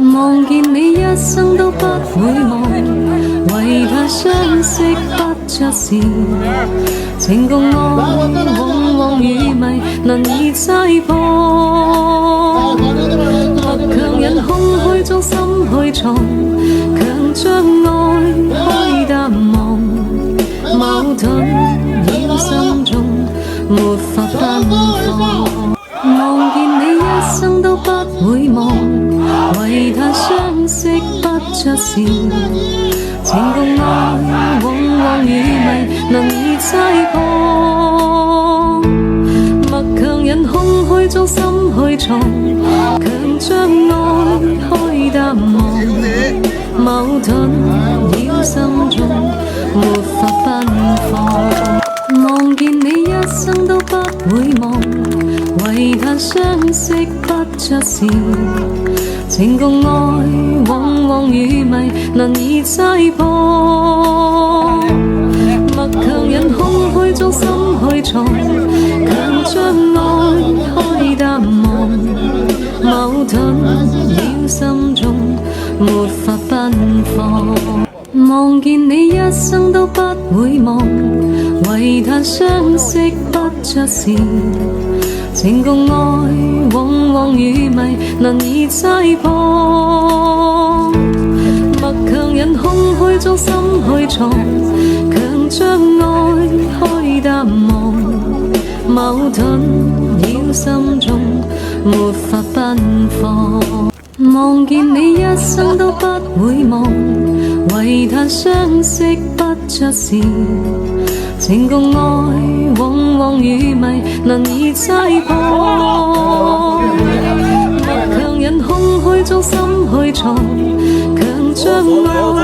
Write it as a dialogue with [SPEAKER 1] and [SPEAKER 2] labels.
[SPEAKER 1] 望見你一生都不會忘，為他相識不着時，情共愛往往與迷難以猜破。或強忍空虛中心去藏，強將愛開淡忘，矛盾繞心中沒法奔放。望見你一生都不會忘，為他相識不着時，情共愛往往與迷難以猜破。默強忍空虛中心去藏，強將愛開淡忘，矛盾繞心中沒法奔放。望見你一生都不會忘，為他相識不着時，情共愛往往與迷難以猜破。默強忍空虛中心去藏，強將愛開淡忘，矛盾繞心中沒法奔放。望見你一生都不會忘，為他相識不着時，情共愛往往與迷難以猜破。默強忍空虛中心去藏，強將愛開淡忘，矛盾繞心中沒法奔放。望見你一生都不會忘，為他相識不着時，情共愛往往與迷難以猜破。默強忍空虛中心去藏，強將愛